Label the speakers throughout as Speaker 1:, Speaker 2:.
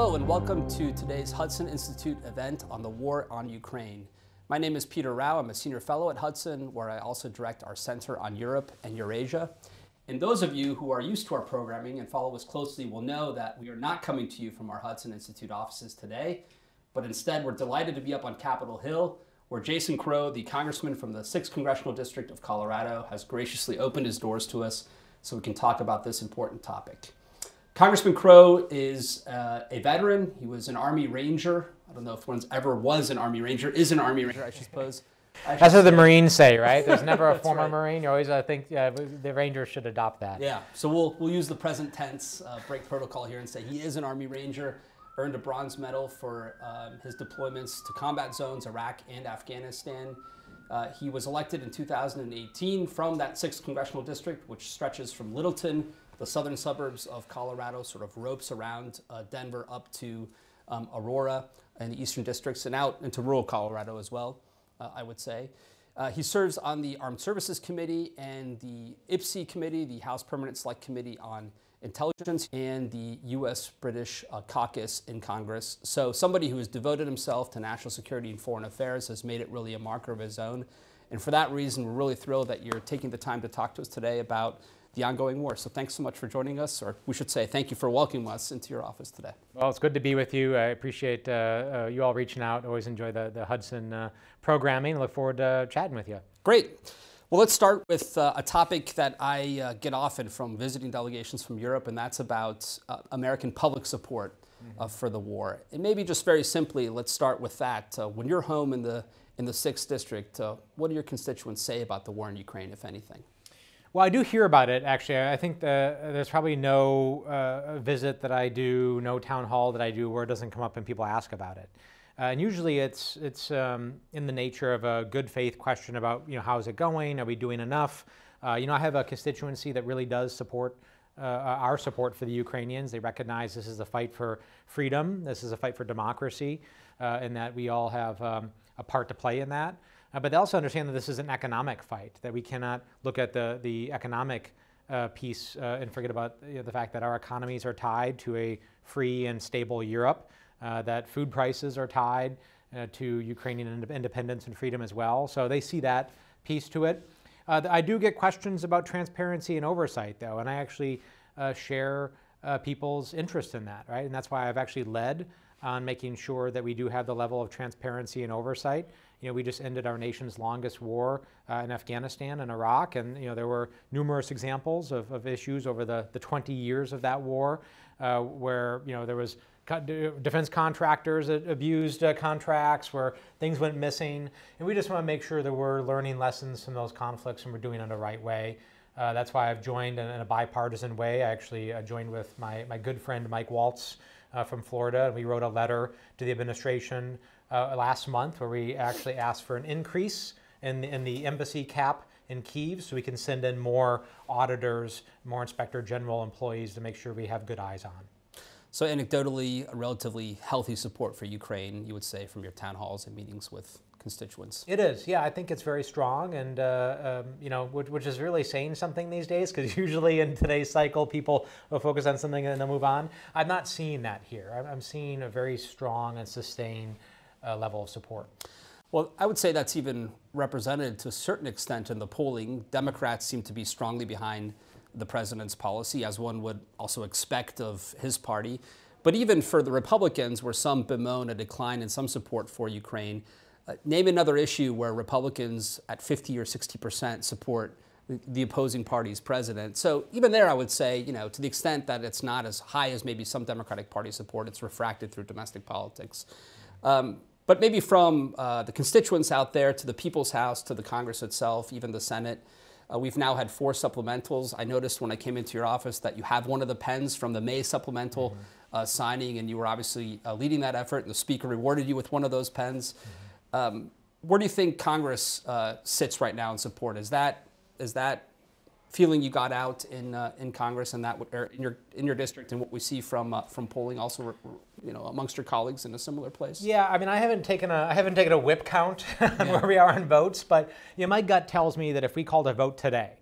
Speaker 1: Hello and welcome to today's Hudson Institute event on the war on Ukraine. My name is Peter Rao. I'm a senior fellow at Hudson, where I also direct our Center on Europe and Eurasia. And those of you who are used to our programming and follow us closely will know that we are not coming to you from our Hudson Institute offices today, but instead we're delighted to be up on Capitol Hill, where Jason Crow, the congressman from the 6th Congressional District of Colorado, has graciously opened his doors to us so we can talk about this important topic. Congressman Crow is a veteran. He was an Army Ranger. I don't know if one's ever was an Army Ranger, is an Army Ranger, I suppose.
Speaker 2: That's what the Marines say, right? There's never a former
Speaker 1: right.
Speaker 2: Marine. You always think the Rangers should adopt that.
Speaker 1: Yeah, so we'll use the present tense, break protocol here and say he is an Army Ranger, earned a bronze medal for his deployments to combat zones, Iraq and Afghanistan. He was elected in 2018 from that 6th Congressional District, which stretches from Littleton, the southern suburbs of Colorado, sort of ropes around Denver up to Aurora and the eastern districts and out into rural Colorado as well, I would say. He serves on the Armed Services Committee and the IPSC Committee, the House Permanent Select Committee on Intelligence, and the U.S.-British caucus in Congress. So somebody who has devoted himself to national security and foreign affairs has made it really a marker of his own. And for that reason, we're really thrilled that you're taking the time to talk to us today about the ongoing war. So thanks so much for joining us, or we should say thank you for welcoming us into your office today.
Speaker 2: Well, it's good to be with you. I appreciate you all reaching out. Always enjoy the Hudson programming. Look forward to chatting with you.
Speaker 1: Great. Well, let's start with a topic that I get often from visiting delegations from Europe, and that's about American public support for the war. And maybe just very simply, let's start with that. When you're home in the 6th District, what do your constituents say about the war in Ukraine, if anything?
Speaker 2: Well, I do hear about it, actually. I think there's probably no visit that I do, no town hall that I do where it doesn't come up and people ask about it. And usually it's in the nature of a good faith question about, how's it going? Are we doing enough? I have a constituency that really does support our support for the Ukrainians. They recognize this is a fight for freedom. This is a fight for democracy, and that we all have a part to play in that. But they also understand that this is an economic fight, that we cannot look at the economic piece and forget about the fact that our economies are tied to a free and stable Europe, that food prices are tied to Ukrainian independence and freedom as well. So they see that piece to it. I do get questions about transparency and oversight, though, and I actually share people's interest in that, right? And that's why I've actually led on making sure that we do have the level of transparency and oversight. We just ended our nation's longest war in Afghanistan and Iraq, and there were numerous examples of issues over the 20 years of that war where there was defense contractors that abused contracts, where things went missing, and we just want to make sure that we're learning lessons from those conflicts and we're doing it the right way. That's why I've joined in a bipartisan way. I actually joined with my good friend Mike Waltz from Florida, and we wrote a letter to the administration last month where we actually asked for an increase in the embassy cap in Kyiv so we can send in more auditors, more inspector general employees to make sure we have good eyes on.
Speaker 1: So anecdotally, a relatively healthy support for Ukraine, you would say, from your town halls and meetings with constituents.
Speaker 2: It is, yeah. I think it's very strong, and which is really saying something these days, because usually in today's cycle, people will focus on something and then they'll move on. I'm not seeing that here. I'm seeing a very strong and sustained level of support.
Speaker 1: Well, I would say that's even represented to a certain extent in the polling. Democrats seem to be strongly behind the president's policy, as one would also expect of his party. But even for the Republicans, where some bemoan a decline in some support for Ukraine, name another issue where Republicans at 50 or 60% support the opposing party's president. So even there, I would say, to the extent that it's not as high as maybe some Democratic Party support, it's refracted through domestic politics. But maybe from the constituents out there to the People's House, to the Congress itself, even the Senate, we've now had 4 supplementals. I noticed when I came into your office that you have one of the pens from the May supplemental signing, and you were obviously leading that effort, and the Speaker rewarded you with one of those pens. Where do you think Congress sits right now in support? Is that feeling you got out in Congress and that in your district, and what we see from polling also, amongst your colleagues in a similar place?
Speaker 2: Yeah, I mean, I haven't taken a whip count on where we are on votes, but my gut tells me that if we called a vote today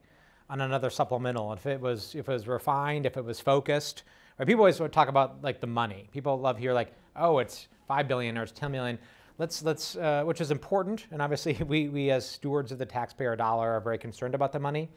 Speaker 2: on another supplemental, if it was refined, if it was focused, Right? People always talk about like the money. People love here like, oh, it's 5 billion or it's 10 million. Let's which is important, and obviously we as stewards of the taxpayer dollar are very concerned about the money.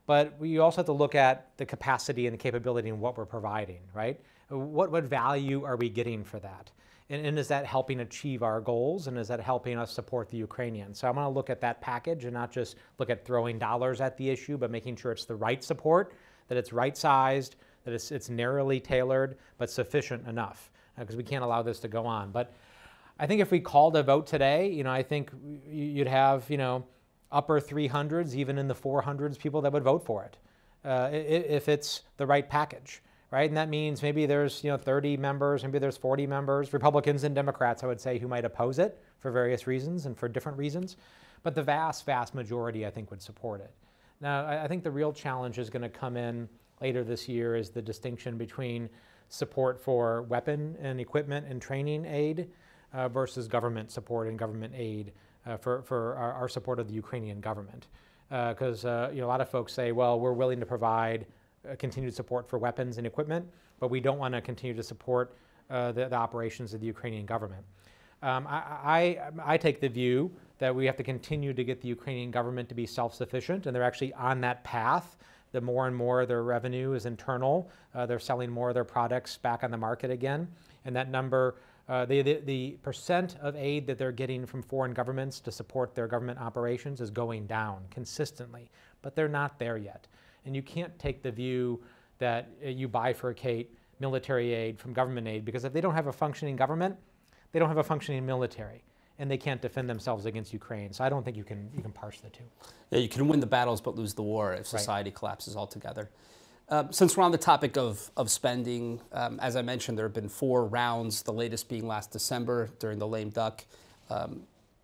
Speaker 2: But we also have to look at the capacity and the capability and what we're providing, right? What value are we getting for that? And is that helping achieve our goals? And is that helping us support the Ukrainians? So I'm going to look at that package and not just look at throwing dollars at the issue, but making sure it's the right support, that it's right-sized, that it's narrowly tailored, but sufficient enough, because we can't allow this to go on. But I think if we called a vote today, I think you'd have, upper 300s, even in the 400s, people that would vote for it, if it's the right package. Right? And that means maybe there's 30 members, maybe there's 40 members, Republicans and Democrats, I would say, who might oppose it for various reasons and for different reasons. But the vast, vast majority, I think, would support it. Now, I think the real challenge is going to come in later this year is the distinction between support for weapon and equipment and training aid versus government support and government aid for our support of the Ukrainian government. Because a lot of folks say, well, we're willing to provide continued support for weapons and equipment, but we don't want to continue to support the operations of the Ukrainian government. I take the view that we have to continue to get the Ukrainian government to be self-sufficient, and they're actually on that path. The more and more their revenue is internal, they're selling more of their products back on the market again, and that number, the percent of aid that they're getting from foreign governments to support their government operations is going down consistently, but they're not there yet. And you can't take the view that you bifurcate military aid from government aid, because if they don't have a functioning government, they don't have a functioning military, and they can't defend themselves against Ukraine. So I don't think you can parse the two.
Speaker 1: Yeah, you can win the battles but lose the war if society collapses altogether. Since we're on the topic of spending, as I mentioned, there have been 4 rounds, the latest being last December during the lame duck.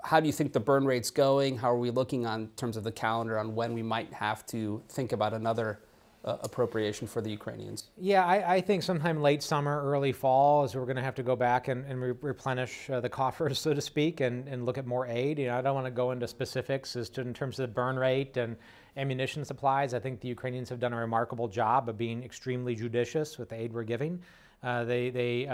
Speaker 1: How do you think the burn rate's going? How are we looking on terms of the calendar on when we might have to think about another appropriation for the Ukrainians?
Speaker 2: Yeah, I think sometime late summer, early fall is we're going to have to go back and replenish the coffers, so to speak, and look at more aid. I don't want to go into specifics as to in terms of the burn rate and ammunition supplies. I think the Ukrainians have done a remarkable job of being extremely judicious with the aid we're giving. They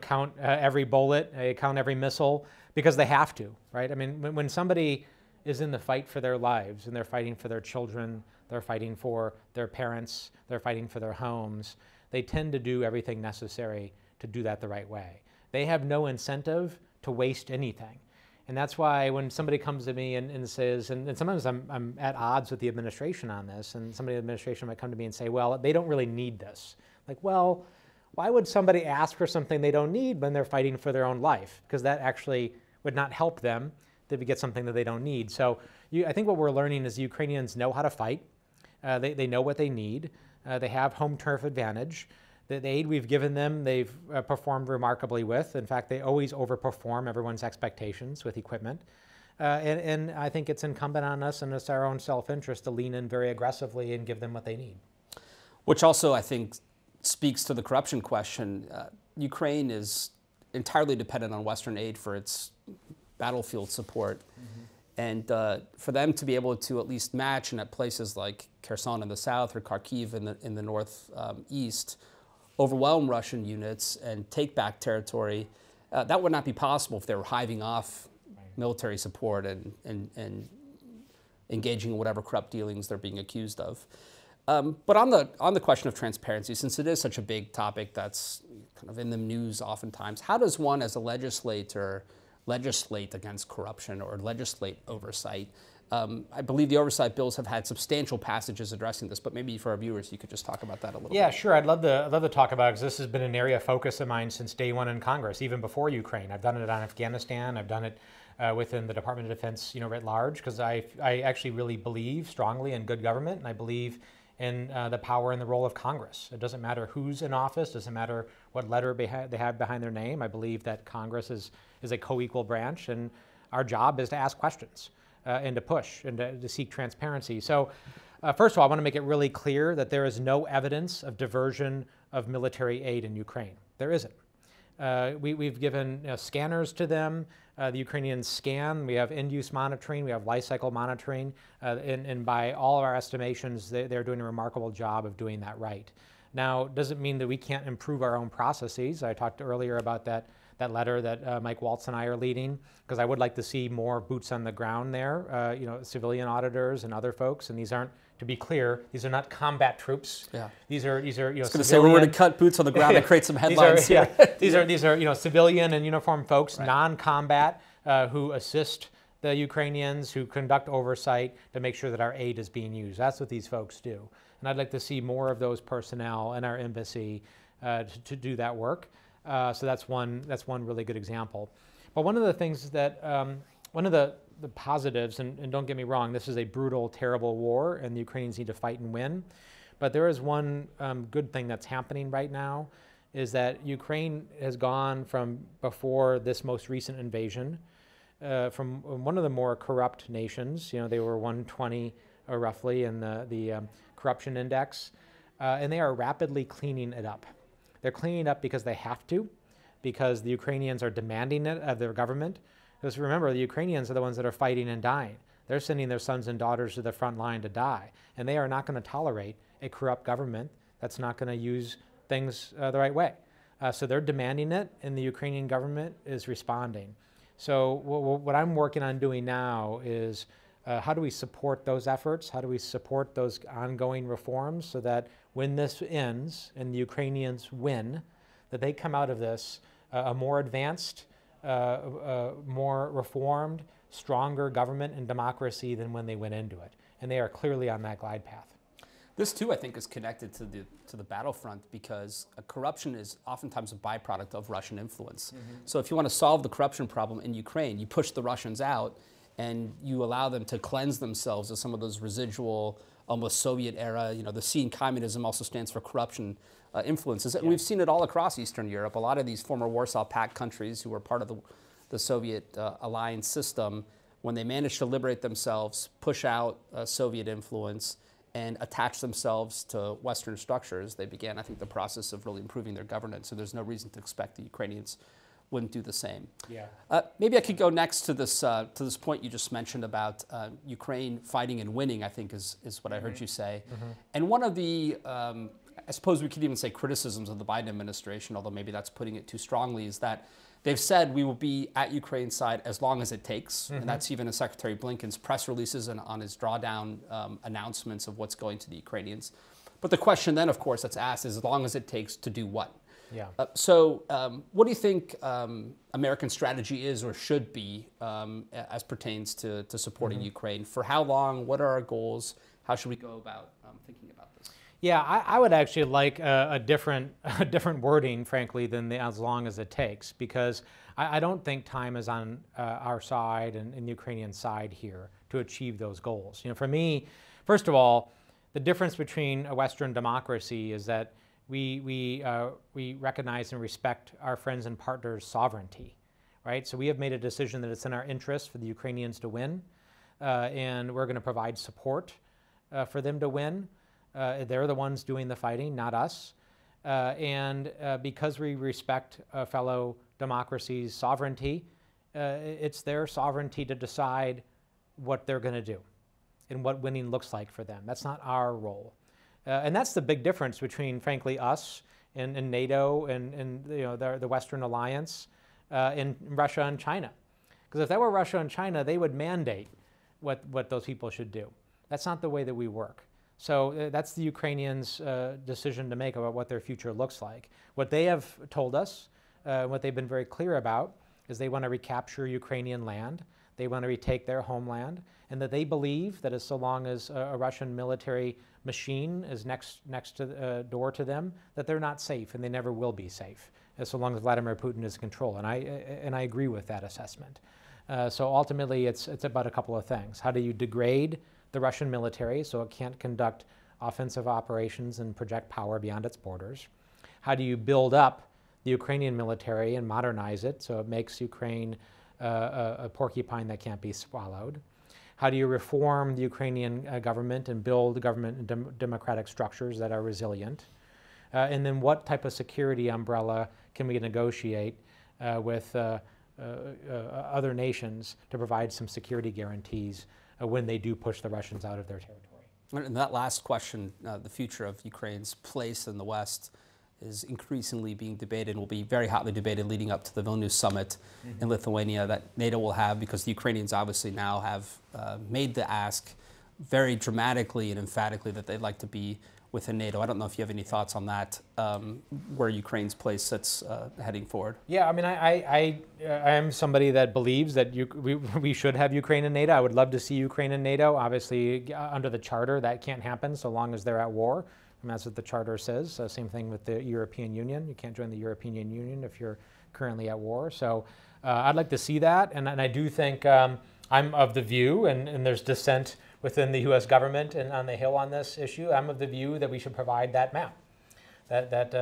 Speaker 2: count every bullet, they count every missile, because they have to, right? I mean, when somebody is in the fight for their lives and they're fighting for their children, they're fighting for their parents, they're fighting for their homes, they tend to do everything necessary to do that the right way. They have no incentive to waste anything. And that's why when somebody comes to me and says, and sometimes I'm at odds with the administration on this, and somebody in the administration might come to me and say, well, they don't really need this. Like, well, why would somebody ask for something they don't need when they're fighting for their own life? Because that actually would not help them to get something that they don't need. So I think what we're learning is the Ukrainians know how to fight. They know what they need. They have home turf advantage. The aid we've given them, they've performed remarkably with. In fact, they always overperform everyone's expectations with equipment. And I think it's incumbent on us, and it's our own self-interest to lean in very aggressively and give them what they need.
Speaker 1: Which also, I think, speaks to the corruption question. Ukraine is entirely dependent on Western aid for its battlefield support. And for them to be able to at least match, and at places like Kherson in the south or Kharkiv in the northeast, overwhelm Russian units and take back territory, that would not be possible if they were hiving off military support and engaging in whatever corrupt dealings they're being accused of. But on the question of transparency, since it is such a big topic that's kind of in the news oftentimes, how does one as a legislator legislate against corruption or legislate oversight? I believe the oversight bills have had substantial passages addressing this, but maybe for our viewers, you could just talk about that a little bit.
Speaker 2: Yeah, sure. I'd love to talk about it, because this has been an area of focus of mine since day one in Congress, even before Ukraine. I've done it on Afghanistan. I've done it within the Department of Defense, writ large, because I actually really believe strongly in good government, and I believe in the power and the role of Congress. It doesn't matter who's in office, doesn't matter what letter they have behind their name. I believe that Congress is a co-equal branch, and our job is to ask questions and to push and to seek transparency. So first of all, I want to make it really clear that there is no evidence of diversion of military aid in Ukraine. There isn't. We've given scanners to them. The Ukrainians scan. We have end-use monitoring. We have life cycle monitoring. And by all of our estimations, they're doing a remarkable job of doing that right. Now, doesn't mean that we can't improve our own processes. I talked earlier about that letter that Mike Waltz and I are leading, because I would like to see more boots on the ground there, civilian auditors and other folks. And these aren't, to be clear, these are not combat troops.
Speaker 1: Yeah.
Speaker 2: These are
Speaker 1: I was going to say, we're going to cut boots on the ground and create some headlines here.
Speaker 2: These are civilian and uniformed folks, right, non-combat, who assist the Ukrainians, who conduct oversight to make sure that our aid is being used. That's what these folks do. And I'd like to see more of those personnel in our embassy to do that work. So that's one really good example. But one of the things that, one of the positives, and don't get me wrong, this is a brutal, terrible war, and the Ukrainians need to fight and win. But there is one good thing that's happening right now, is that Ukraine has gone from, before this most recent invasion, from one of the more corrupt nations. They were 120 roughly in the corruption index, and they are rapidly cleaning it up. They're cleaning it up because they have to, because the Ukrainians are demanding it of their government. Because remember, the Ukrainians are the ones that are fighting and dying. They're sending their sons and daughters to the front line to die. And they are not going to tolerate a corrupt government that's not going to use things the right way. So they're demanding it, and the Ukrainian government is responding. So what I'm working on doing now is how do we support those efforts? How do we support those ongoing reforms so that when this ends and the Ukrainians win, that they come out of this a more advanced, more reformed, stronger government and democracy than when they went into it. And they are clearly on that glide path.
Speaker 1: This too, I think, is connected to the battlefront, because corruption is oftentimes a byproduct of Russian influence. Mm-hmm. So if you want to solve the corruption problem in Ukraine, you push the Russians out and you allow them to cleanse themselves of some of those residual, almost Soviet era, the C in communism also stands for corruption influences. And we've seen it all across Eastern Europe. A lot of these former Warsaw Pact countries who were part of the Soviet alliance system, when they managed to liberate themselves, push out Soviet influence, and attach themselves to Western structures, they began, I think, the process of really improving their governance. So there's no reason to expect the Ukrainians wouldn't do the same. Yeah. Maybe I could go next to this point you just mentioned about Ukraine fighting and winning, I think is what I heard you say. Mm-hmm. And one of the, I suppose we could even say criticisms of the Biden administration, although maybe that's putting it too strongly, is that they've said we will be at Ukraine's side as long as it takes. Mm-hmm. And that's even in Secretary Blinken's press releases and on his drawdown announcements of what's going to the Ukrainians. But the question then, of course, that's asked is as long as it takes to do what? Yeah. So what do you think American strategy is or should be as pertains to supporting mm-hmm. Ukraine? For how long? What are our goals? How should we go about thinking about this?
Speaker 2: Yeah, I would actually like a different wording, frankly, than the as long as it takes, because I don't think time is on our side and the Ukrainian side here to achieve those goals. For me, first of all, the difference between a Western democracy is that we recognize and respect our friends and partners' sovereignty, right? So we have made a decision that it's in our interest for the Ukrainians to win, and we're going to provide support for them to win. They're the ones doing the fighting, not us. And because we respect fellow democracies' sovereignty, it's their sovereignty to decide what they're going to do and what winning looks like for them. That's not our role. And that's the big difference between, frankly, us and NATO and the Western alliance and Russia and China. Because if that were Russia and China, they would mandate what those people should do. That's not the way that we work. So that's the Ukrainians' decision to make about what their future looks like. What they have told us, what they've been very clear about, is they want to recapture Ukrainian land. They want to retake their homeland, and that they believe that as so long as a Russian military machine is next to door to them, that they're not safe, and they never will be safe, as so long as Vladimir Putin is in control. And I agree with that assessment. So ultimately, it's about a couple of things. How do you degrade the Russian military so it can't conduct offensive operations and project power beyond its borders? How do you build up the Ukrainian military and modernize it so it makes Ukraine a porcupine that can't be swallowed? How do you reform the Ukrainian government and build government and democratic structures that are resilient? And then what type of security umbrella can we negotiate with other nations to provide some security guarantees when they do push the Russians out of their territory?
Speaker 1: And that last question, the future of Ukraine's place in the West, is increasingly being debated and will be very hotly debated leading up to the Vilnius summit in Lithuania that NATO will have, because the Ukrainians obviously now have made the ask very dramatically and emphatically that they'd like to be within NATO. I don't know if you have any thoughts on that, where Ukraine's place sits heading forward.
Speaker 2: Yeah, I mean, I am somebody that believes that we should have Ukraine in NATO. I would love to see Ukraine in NATO. Obviously, under the charter, that can't happen so long as they're at war. And that's what the charter says. Same thing with the European Union. You can't join the European Union if you're currently at war. So I'd like to see that. And I do think I'm of the view, and there's dissent within the U.S. government and on the Hill on this issue, I'm of the view that we should provide that map, that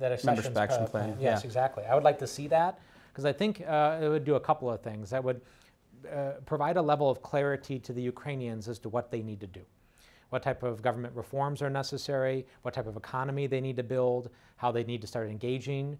Speaker 2: accession
Speaker 1: plan.
Speaker 2: Yes, exactly. I would like to see that, because I think it would do a couple of things. That would provide a level of clarity to the Ukrainians as to what they need to do, what type of government reforms are necessary, what type of economy they need to build, how they need to start engaging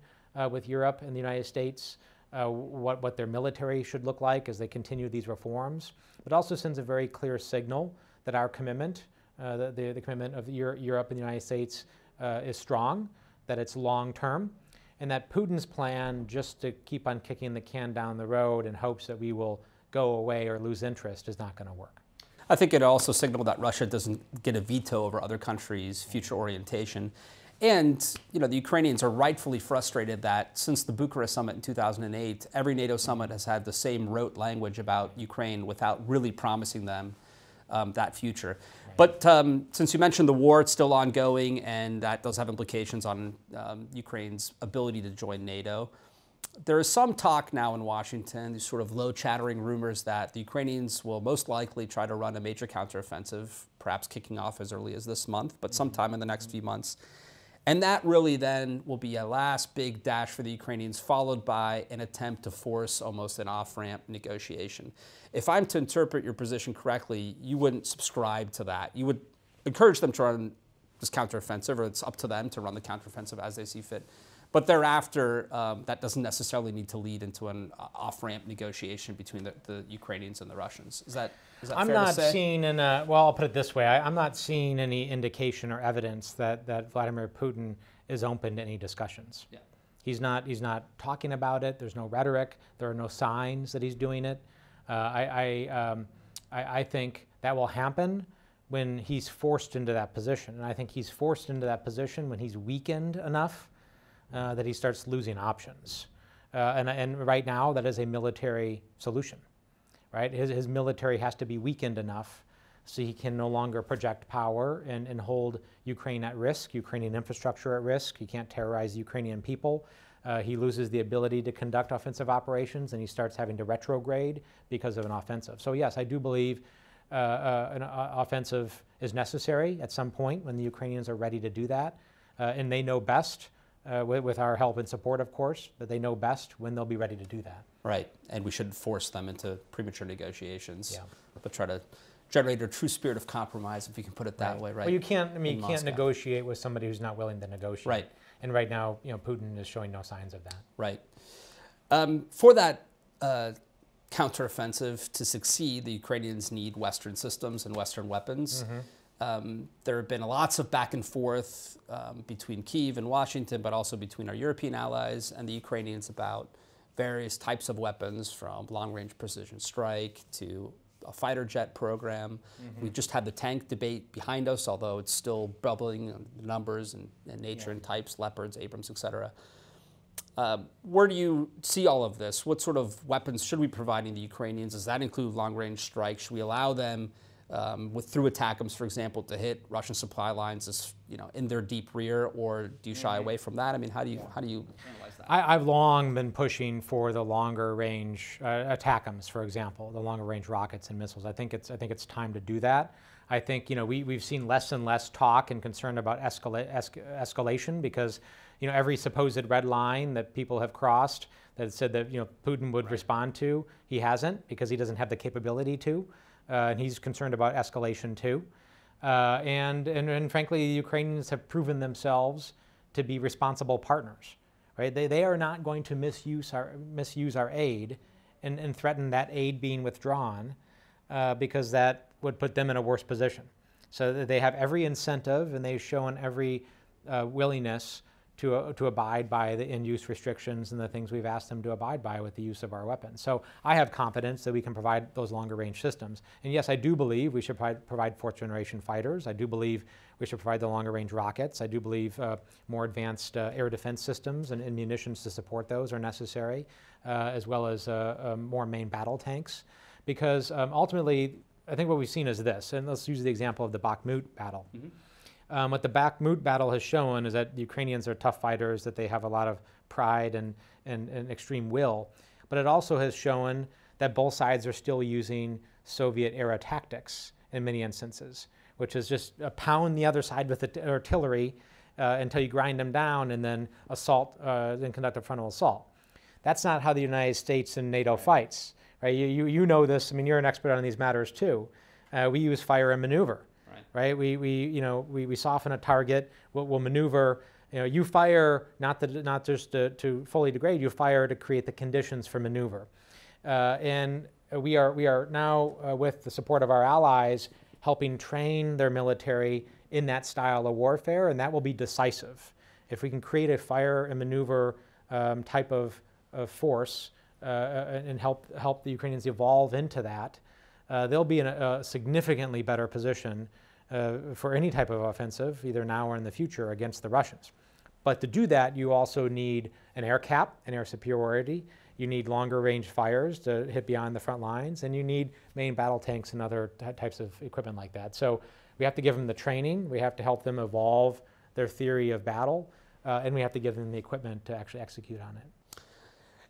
Speaker 2: with Europe and the United States, what their military should look like as they continue these reforms. But also sends a very clear signal that our commitment, the commitment of Europe and the United States is strong, that it's long-term, and that Putin's plan just to keep on kicking the can down the road in hopes that we will go away or lose interest is not going to work.
Speaker 1: I think it also signaled that Russia doesn't get a veto over other countries' future orientation. And the Ukrainians are rightfully frustrated that since the Bucharest summit in 2008, every NATO summit has had the same rote language about Ukraine without really promising them that future. But since you mentioned the war, it's still ongoing, and that does have implications on Ukraine's ability to join NATO. There is some talk now in Washington, these sort of low chattering rumors that the Ukrainians will most likely try to run a major counteroffensive, perhaps kicking off as early as this month, but sometime in the next few months. And that really then will be a last big dash for the Ukrainians, followed by an attempt to force almost an off-ramp negotiation. If I'm to interpret your position correctly, you wouldn't subscribe to that. You would encourage them to run this counteroffensive, or it's up to them to run the counteroffensive as they see fit. But thereafter, that doesn't necessarily need to lead into an off-ramp negotiation between the Ukrainians and the Russians. Is that fair to say?
Speaker 2: I'm not seeing, well, I'll put it this way. I'm not seeing any indication or evidence that Vladimir Putin is open to any discussions. Yeah. He's not talking about it. There's no rhetoric. There are no signs that he's doing it. I think that will happen when he's forced into that position. And I think he's forced into that position when he's weakened enough that he starts losing options. And right now, that is a military solution, right? His military has to be weakened enough so he can no longer project power and hold Ukraine at risk, Ukrainian infrastructure at risk. He can't terrorize the Ukrainian people. He loses the ability to conduct offensive operations, and he starts having to retrograde because of an offensive. So yes, I do believe an offensive is necessary at some point when the Ukrainians are ready to do that, and they know best. With our help and support, of course, but they know best when they'll be ready to do that.
Speaker 1: Right, and we shouldn't force them into premature negotiations, but try to generate a true spirit of compromise, if you can put it that way, right?
Speaker 2: Well, you can't. I mean, you can't negotiate with somebody who's not willing to negotiate.
Speaker 1: Right.
Speaker 2: And right now, Putin is showing no signs of that. Right.
Speaker 1: For that counteroffensive to succeed, the Ukrainians need Western systems and Western weapons. Mm-hmm. There have been lots of back and forth between Kyiv and Washington, but also between our European allies and the Ukrainians about various types of weapons, from long-range precision strike to a fighter jet program. Mm-hmm. We just had the tank debate behind us, although it's still bubbling in numbers and nature and types, Leopards, Abrams, etc. Where do you see all of this? What sort of weapons should we be providing the Ukrainians? Does that include long-range strikes? Should we allow them through ATACMS, for example, to hit Russian supply lines, in their deep rear, or do you shy away from that? I mean, how do you analyze that?
Speaker 2: I've long been pushing for the longer range ATACMS, for example, the longer range rockets and missiles. I think it's time to do that. I think we've seen less and less talk and concern about escalation, because every supposed red line that people have crossed that said that Putin would respond to, he hasn't, because he doesn't have the capability to. And he's concerned about escalation too. And frankly, the Ukrainians have proven themselves to be responsible partners, right? They are not going to misuse our aid and threaten that aid being withdrawn because that would put them in a worse position. So that they have every incentive, and they've shown every willingness to abide by the in-use restrictions and the things we've asked them to abide by with the use of our weapons. So I have confidence that we can provide those longer-range systems. And yes, I do believe we should provide fourth-generation fighters. I do believe we should provide the longer-range rockets. I do believe more advanced air defense systems and munitions to support those are necessary, as well as more main battle tanks. Because ultimately, I think what we've seen is this, and let's use the example of the Bakhmut battle.
Speaker 1: Mm-hmm.
Speaker 2: What the Bakhmut battle has shown is that the Ukrainians are tough fighters, that they have a lot of pride and extreme will. But it also has shown that both sides are still using Soviet-era tactics in many instances, which is just pound the other side with the artillery until you grind them down, and then assault, then conduct a frontal assault. That's not how the United States and NATO fights. Right? You know this. I mean, you're an expert on these matters too. We use fire and maneuver. Right? We soften a target. We'll maneuver. You fire not just to fully degrade. You fire to create the conditions for maneuver. And we are now with the support of our allies helping train their military in that style of warfare, and that will be decisive. If we can create a fire and maneuver type of force and help the Ukrainians evolve into that, they'll be in a significantly better position for any type of offensive, either now or in the future, against the Russians. But to do that, you also need an air cap, an air superiority. You need longer range fires to hit beyond the front lines, and you need main battle tanks and other types of equipment like that. So we have to give them the training, we have to help them evolve their theory of battle, and we have to give them the equipment to actually execute on it.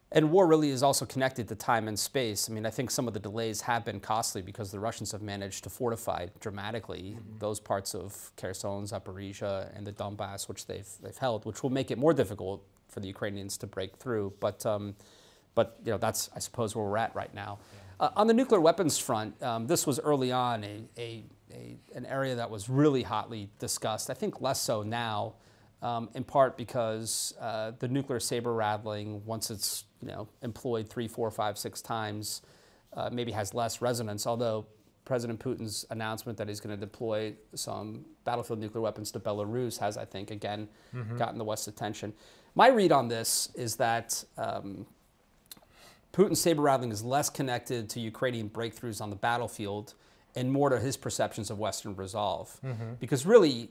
Speaker 1: And war really is also connected to time and space. I mean, I think some of the delays have been costly because the Russians have managed to fortify dramatically those parts of Kherson, Zaporizhia, and the Donbas, which they've held, which will make it more difficult for the Ukrainians to break through. But that's, I suppose, where we're at right now. Yeah. On the nuclear weapons front, this was early on an area that was really hotly discussed. I think less so now. In part because the nuclear saber rattling, once it's employed 3, 4, 5, 6 times, maybe has less resonance. Although President Putin's announcement that he's going to deploy some battlefield nuclear weapons to Belarus has, I think, again gotten the West's attention. My read on this is that Putin's saber rattling is less connected to Ukrainian breakthroughs on the battlefield and more to his perceptions of Western resolve, because really.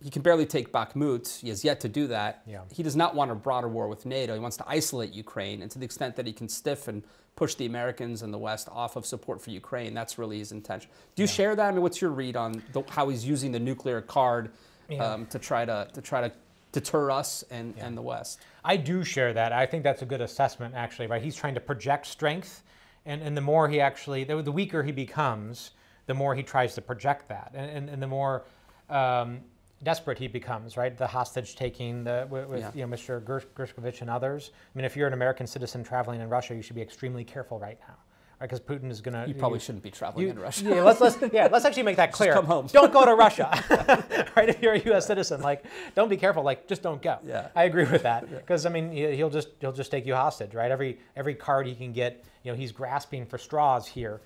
Speaker 1: He can barely take Bakhmut. He has yet to do that. Yeah. He does not want a broader war with NATO. He wants to isolate Ukraine. And to the extent that he can stiff and push the Americans and the West off of support for Ukraine, that's really his intention. Do you share that? I mean, what's your read on how he's using the nuclear card to try to deter us and the West?
Speaker 2: I do share that. I think that's a good assessment, actually. Right? He's trying to project strength. And the more he actually, the weaker he becomes, the more he tries to project that. And the more... desperate he becomes, right? The hostage taking with Mr. Gershkovich and others. I mean, if you're an American citizen traveling in Russia, you should be extremely careful right now, right? Because Putin is going to.
Speaker 1: You probably shouldn't be traveling in Russia.
Speaker 2: Yeah, let's actually make that clear.
Speaker 1: Just come home.
Speaker 2: Don't go to Russia, right? If you're a U.S. citizen, don't be careful. Just don't go. Yeah. I agree with that because I mean, he'll just take you hostage, right? Every card he can get, he's grasping for straws here.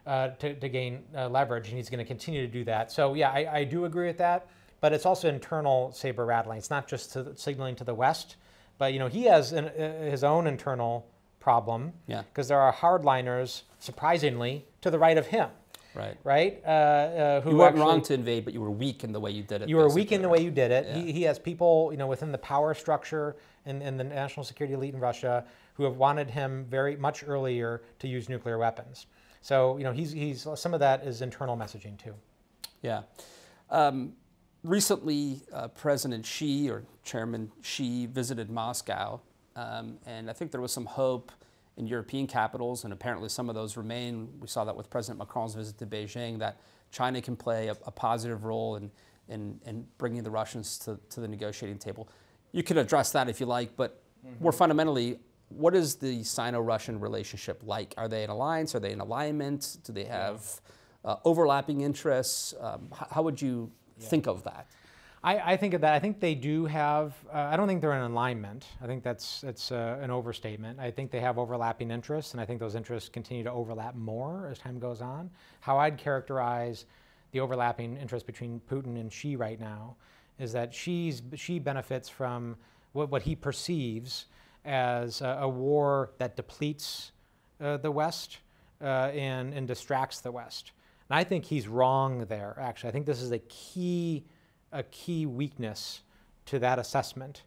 Speaker 2: To gain leverage, and he's going to continue to do that. So yeah, I do agree with that. But it's also internal saber rattling. It's not just signaling to the West, but he has his own internal problem. Yeah. Because there are hardliners, surprisingly, to the right of him. Right. Right.
Speaker 1: Who you weren't wrong to invade, but you were weak in the way you did it.
Speaker 2: You were weak in the way you did it. Yeah. He has people, within the power structure and the national security elite in Russia who have wanted him very much earlier to use nuclear weapons. So he's some of that is internal messaging too.
Speaker 1: Yeah. Recently, President Xi, or Chairman Xi, visited Moscow, and I think there was some hope in European capitals, and apparently some of those remain. We saw that with President Macron's visit to Beijing, that China can play a positive role in bringing the Russians to the negotiating table. You can address that if you like, but more fundamentally, what is the Sino-Russian relationship like? Are they an alliance? Are they an alignment? Do they have overlapping interests? How would you think of that?
Speaker 2: I think of that. I think they do have, I don't think they're in alignment. I think it's an overstatement. I think they have overlapping interests, and I think those interests continue to overlap more as time goes on. How I'd characterize the overlapping interest between Putin and Xi right now is that Xi benefits from what he perceives as a war that depletes the West and distracts the West. And I think he's wrong there, actually. I think this is a key weakness to that assessment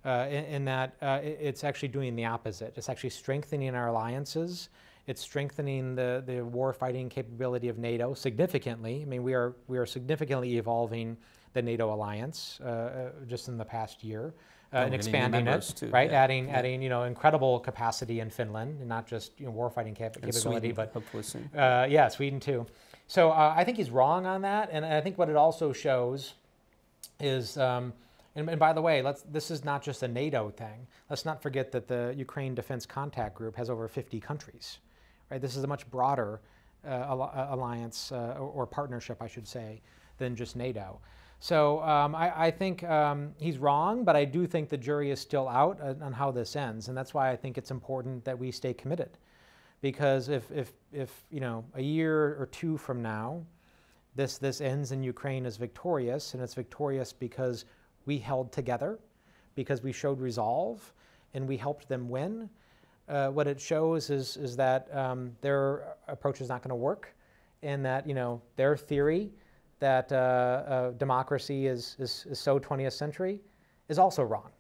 Speaker 2: in that it's actually doing the opposite. It's actually strengthening our alliances. It's strengthening the war-fighting capability of NATO significantly. I mean, we are significantly evolving the NATO alliance just in the past year. And expanding it, too, right? Yeah. Adding, incredible capacity in Finland, and not just war-fighing capability,
Speaker 1: Sweden,
Speaker 2: but
Speaker 1: hopefully soon.
Speaker 2: Yeah, Sweden too. So I think he's wrong on that, and I think what it also shows is, and by the way, this is not just a NATO thing. Let's not forget that the Ukraine Defense Contact Group has over 50 countries, right? This is a much broader alliance or partnership, I should say, than just NATO. So I think he's wrong, but I do think the jury is still out on how this ends, and that's why I think it's important that we stay committed. Because if a year or two from now, this ends and Ukraine is victorious, and it's victorious because we held together, because we showed resolve, and we helped them win, what it shows is that their approach is not going to work, and that their theory that democracy is so 20th century is also wrong.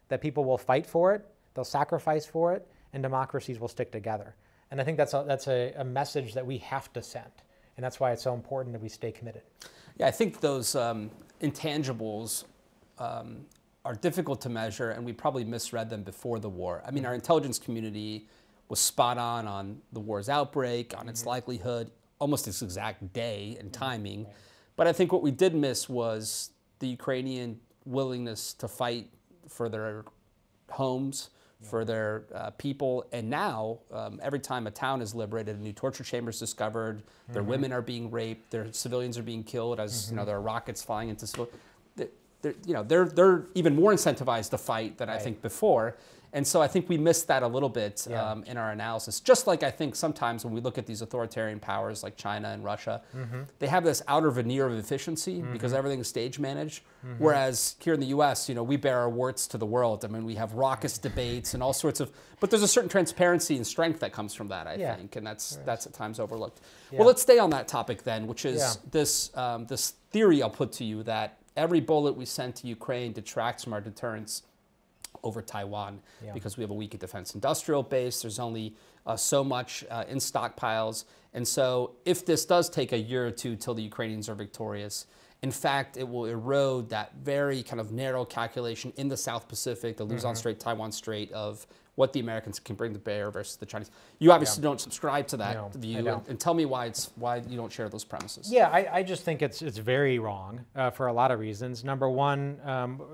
Speaker 2: That people will fight for it, they'll sacrifice for it, and democracies will stick together. And I think that's a message that we have to send. And that's why it's so important that we stay committed.
Speaker 1: Yeah, I think those intangibles are difficult to measure, and we probably misread them before the war. I mean, our intelligence community was spot on the war's outbreak, on its likelihood, almost its exact day and timing. Right. But I think what we did miss was the Ukrainian willingness to fight for their homes, for their people. And now, every time a town is liberated, a new torture chamber is discovered, their women are being raped, their civilians are being killed as there are rockets flying into civilians. They're even more incentivized to fight than I think before. And so I think we missed that a little bit in our analysis. Just like I think sometimes when we look at these authoritarian powers like China and Russia, they have this outer veneer of efficiency because everything is stage managed. Whereas here in the US, we bear our warts to the world. I mean, we have raucous debates and all sorts of, but there's a certain transparency and strength that comes from that, I think, and that's at times overlooked. Well, let's stay on that topic then, which is this theory I'll put to you that every bullet we send to Ukraine detracts from our deterrence over Taiwan because we have a weak defense industrial base. There's only so much in stockpiles. And so if this does take a year or two till the Ukrainians are victorious, in fact, it will erode that very kind of narrow calculation in the South Pacific, the Luzon Strait, Taiwan Strait, of what the Americans can bring to bear versus the Chinese. You obviously don't subscribe to that view, and tell me why you don't share those premises.
Speaker 2: Yeah, I just think it's very wrong for a lot of reasons. Number one,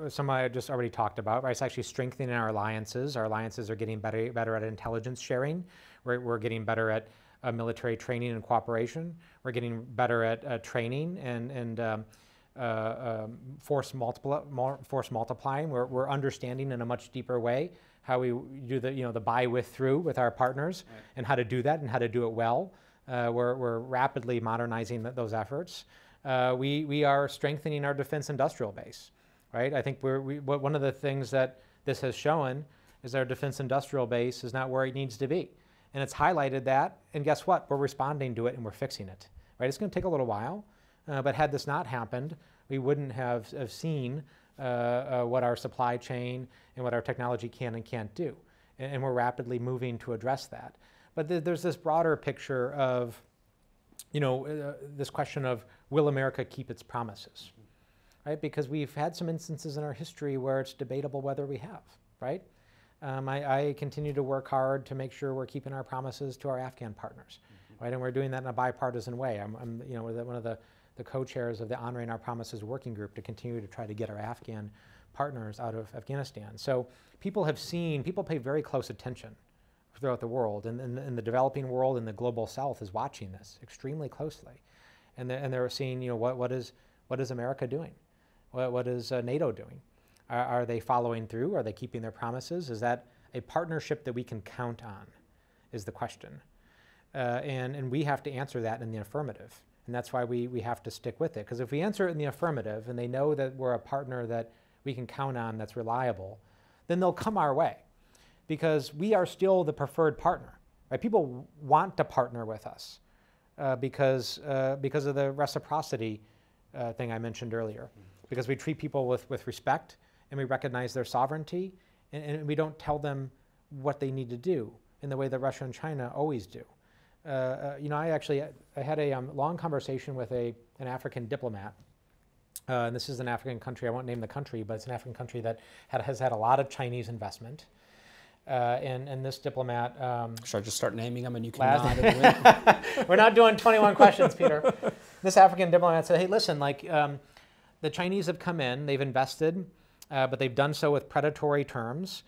Speaker 2: some I just already talked about, right? It's actually strengthening our alliances. Our alliances are getting better at intelligence sharing. We're getting better at military training and cooperation. We're getting better at training and force multiplying. We're understanding in a much deeper way how we do the buy with through with our partners, and how to do that and how to do it well. We're rapidly modernizing those efforts. We are strengthening our defense industrial base, right? I think one of the things that this has shown is our defense industrial base is not where it needs to be. And it's highlighted that, and guess what? We're responding to it and we're fixing it, right? It's going to take a little while, but had this not happened, we wouldn't have seen what our supply chain and what our technology can and can't do. And we're rapidly moving to address that. But there's this broader picture of, this question of, will America keep its promises, right? Because we've had some instances in our history where it's debatable whether we have, right? I continue to work hard to make sure we're keeping our promises to our Afghan partners, right? And we're doing that in a bipartisan way. I'm one of the co-chairs of the Honoring Our Promises Working Group to continue to try to get our Afghan partners out of Afghanistan. So people pay very close attention throughout the world, and the developing world and the global South is watching this extremely closely. And they're seeing, what is America doing? What is NATO doing? Are they following through? Are they keeping their promises? Is that a partnership that we can count on, is the question. And we have to answer that in the affirmative. And that's why we have to stick with it. Because if we answer it in the affirmative and they know that we're a partner that we can count on, that's reliable, then they'll come our way. Because we are still the preferred partner. Right? People want to partner with us because of the reciprocity thing I mentioned earlier. Because we treat people with respect and we recognize their sovereignty and we don't tell them what they need to do in the way that Russia and China always do. You know, I had a long conversation with an African diplomat. And this is an African country, I won't name the country, but it's an African country that has had a lot of Chinese investment. And this diplomat...
Speaker 1: Should I just start naming them and you can nod and win?
Speaker 2: We're not doing 21 questions, Peter. This African diplomat said, hey, listen, like the Chinese have come in, they've invested, but they've done so with predatory terms,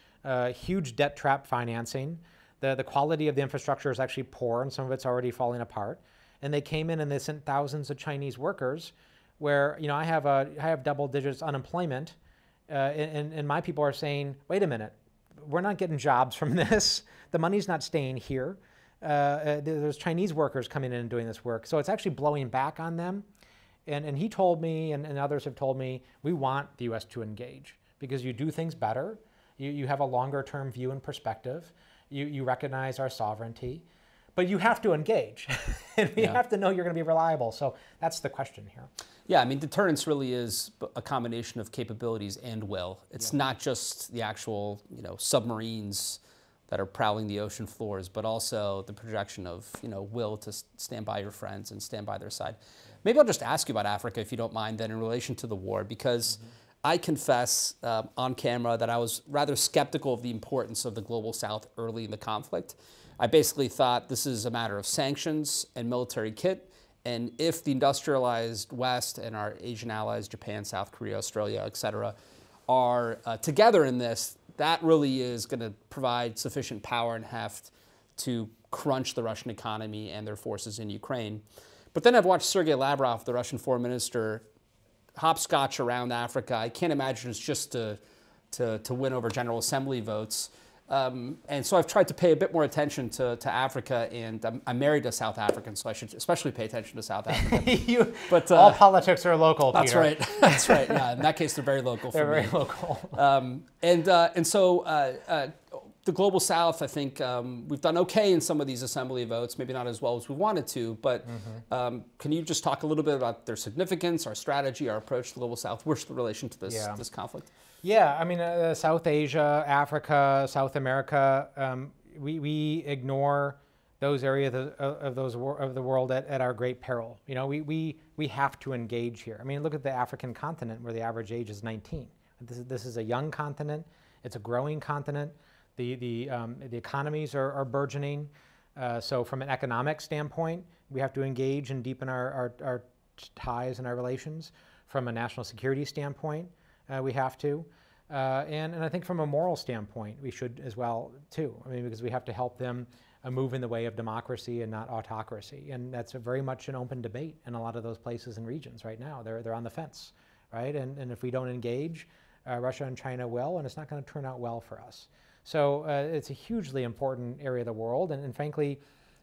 Speaker 2: huge debt trap financing. The quality of the infrastructure is actually poor and some of it's already falling apart. And they came in and they sent thousands of Chinese workers where, you know, I have double digits unemployment and my people are saying, wait a minute, we're not getting jobs from this. The money's not staying here. There's Chinese workers coming in and doing this work. So it's actually blowing back on them. And he told me, and others have told me, we want the U.S. to engage because you do things better. You have a longer term view and perspective. You recognize our sovereignty, but you have to engage. And we have to know you're going to be reliable. So that's the question here.
Speaker 1: Yeah, I mean, deterrence really is a combination of capabilities and will. It's not just the actual, you know, submarines that are prowling the ocean floors, but also the projection of, you know, will to stand by your friends and stand by their side. Maybe I'll just ask you about Africa, if you don't mind, then in relation to the war, because I confess on camera that I was rather skeptical of the importance of the global South early in the conflict. I basically thought this is a matter of sanctions and military kit. And if the industrialized West and our Asian allies, Japan, South Korea, Australia, et cetera, are together in this, that really is going to provide sufficient power and heft to crunch the Russian economy and their forces in Ukraine. But then I've watched Sergei Lavrov, the Russian foreign minister, hopscotch around Africa. I can't imagine it's just to win over General Assembly votes. And so I've tried to pay a bit more attention to Africa, and I'm married to South African, so I should especially pay attention to South Africa.
Speaker 2: But all politics are local, Peter.
Speaker 1: That's right. That's right. Yeah, in that case, they're very local for me.
Speaker 2: They're very local.
Speaker 1: And so the global South, I think we've done okay in some of these assembly votes, maybe not as well as we wanted to, but can you just talk a little bit about their significance, our strategy, our approach to the global South? Where's the relation to this conflict? Yeah,
Speaker 2: I mean, South Asia, Africa, South America, we ignore those areas of the world at our great peril. You know, we have to engage here. I mean, look at the African continent where the average age is 19. This is a young continent. It's a growing continent. The economies are burgeoning. So from an economic standpoint, we have to engage and deepen our ties and our relations. From a national security standpoint, we have to. And I think from a moral standpoint, we should as well, too. I mean, because we have to help them move in the way of democracy and not autocracy. And that's very much an open debate in a lot of those places and regions right now. They're on the fence, right? And if we don't engage, Russia and China will, and it's not going to turn out well for us. So it's a hugely important area of the world. And frankly,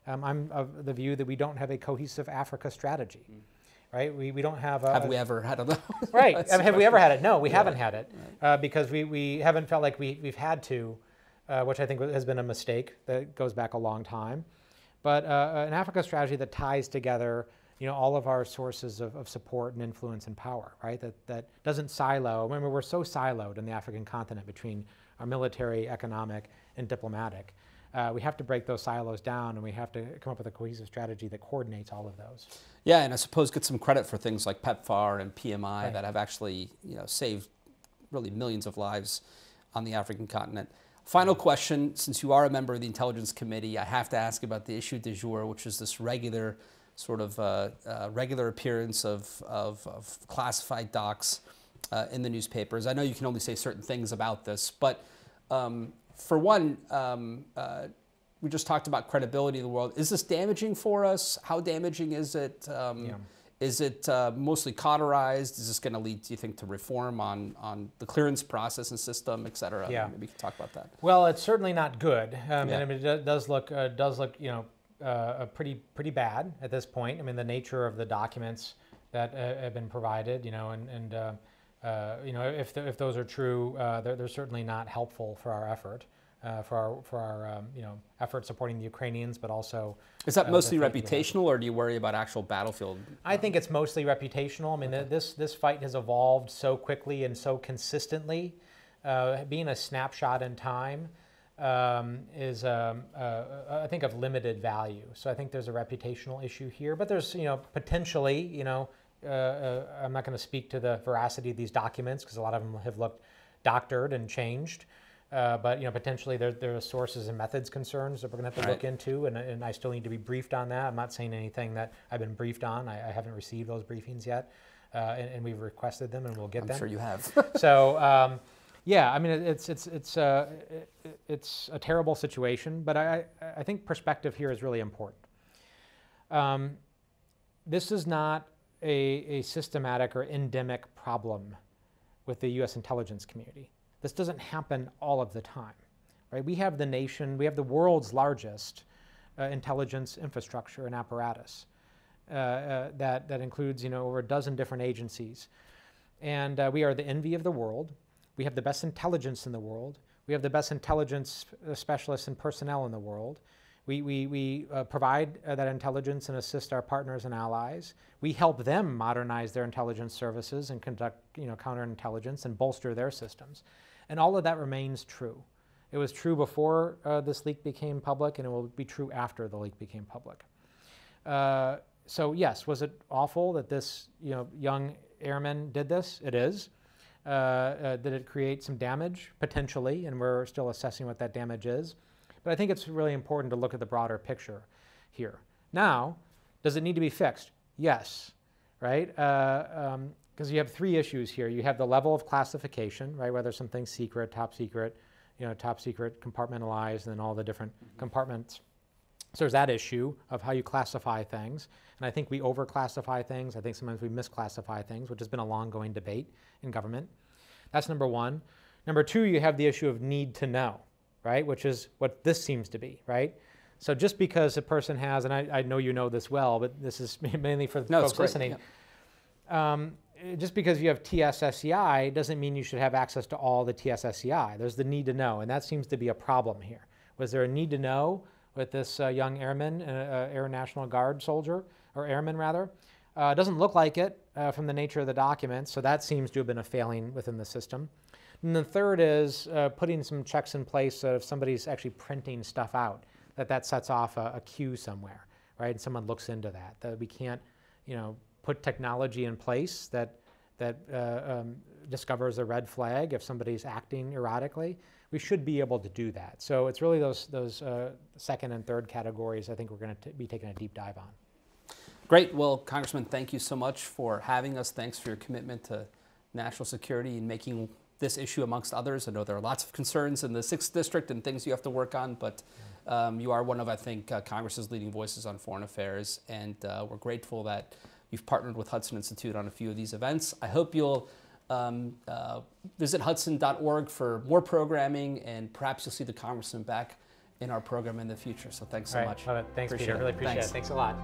Speaker 2: I'm of the view that we don't have a cohesive Africa strategy. Right? We don't have...
Speaker 1: Have we ever had a...
Speaker 2: Right. Have we ever had it? No, we haven't had it because we haven't felt like we've had to, which I think has been a mistake that goes back a long time. But an Africa strategy that ties together, you know, all of our sources of support and influence and power, right? That doesn't silo. Remember, we're so siloed in the African continent between our military, economic, and diplomatic. We have to break those silos down, and we have to come up with a cohesive strategy that coordinates all of those.
Speaker 1: Yeah, and I suppose get some credit for things like PEPFAR and PMI that have actually, you know, saved really millions of lives on the African continent. Final question, since you are a member of the Intelligence Committee, I have to ask about the issue du jour, which is this regular sort of regular appearance of classified docs in the newspapers. I know you can only say certain things about this, but for one, we just talked about credibility in the world. Is this damaging for us? How damaging is it? Is it mostly cauterized? Is this going to lead, do you think, to reform on the clearance process and system, et cetera?
Speaker 2: Yeah.
Speaker 1: Maybe you can talk about that.
Speaker 2: Well, it's certainly not good. And I mean, it does look, you know, pretty bad at this point. I mean, the nature of the documents that have been provided, you know, you know, if those are true, they're certainly not helpful for our effort, for our you know, effort supporting the Ukrainians, but also.
Speaker 1: Is that mostly reputational, or do you worry about actual battlefield?
Speaker 2: I think it's mostly reputational. I mean, this fight has evolved so quickly and so consistently. Being a snapshot in time is, I think, of limited value. So I think there's a reputational issue here, but there's, you know, potentially, you know, I'm not going to speak to the veracity of these documents because a lot of them have looked doctored and changed. But, you know, potentially there are sources and methods concerns that we're going to have to look into, and I still need to be briefed on that. I'm not saying anything that I've been briefed on. I haven't received those briefings yet, and we've requested them, and we'll get them.
Speaker 1: I'm sure you have.
Speaker 2: So, yeah, I mean, it's a terrible situation, but I think perspective here is really important. This is not a systematic or endemic problem with the U.S. intelligence community. This doesn't happen all of the time, right? We have the world's largest intelligence infrastructure and apparatus that includes, you know, over a dozen different agencies. And we are the envy of the world. We have the best intelligence in the world. We have the best intelligence specialists and personnel in the world. We provide that intelligence and assist our partners and allies. We help them modernize their intelligence services and conduct, you know, counterintelligence and bolster their systems. And all of that remains true. It was true before this leak became public, and it will be true after the leak became public. So yes, was it awful that this, you know, young airman did this? It is. Did it create some damage? Potentially, and we're still assessing what that damage is. But I think it's really important to look at the broader picture here. Now, does it need to be fixed? Yes, right? Because you have three issues here. You have the level of classification, right? Whether something's secret, you know, top secret, compartmentalized, and then all the different compartments. So there's that issue of how you classify things. And I think we overclassify things. I think sometimes we misclassify things, which has been a long-going debate in government. That's number one. Number two, you have the issue of need to know, right? Which is what this seems to be, right? So just because a person has, and I know you know this well, but this is mainly for the folks listening. Yeah. Just because you have TSSCI doesn't mean you should have access to all the TSSCI. There's the need to know, and that seems to be a problem here. Was there a need to know with this young airman, Air National Guard soldier, or airman rather? It doesn't look like it from the nature of the documents, so that seems to have been a failing within the system. And the third is putting some checks in place so if somebody's actually printing stuff out, that sets off a queue somewhere, right? And someone looks into that. That we can't, you know, put technology in place that discovers a red flag if somebody's acting erratically. We should be able to do that. So it's really those second and third categories I think we're going to be taking a deep dive on.
Speaker 1: Great. Well, Congressman, thank you so much for having us. Thanks for your commitment to national security and making this issue amongst others. I know there are lots of concerns in the 6th District and things you have to work on, but you are one of, I think, Congress's leading voices on foreign affairs, and we're grateful that you've partnered with Hudson Institute on a few of these events. I hope you'll visit hudson.org for more programming, and perhaps you'll see the Congressman back in our program in the future. So thanks so much.
Speaker 2: Love it. Thanks, Peter. Really appreciate it. Thanks a lot.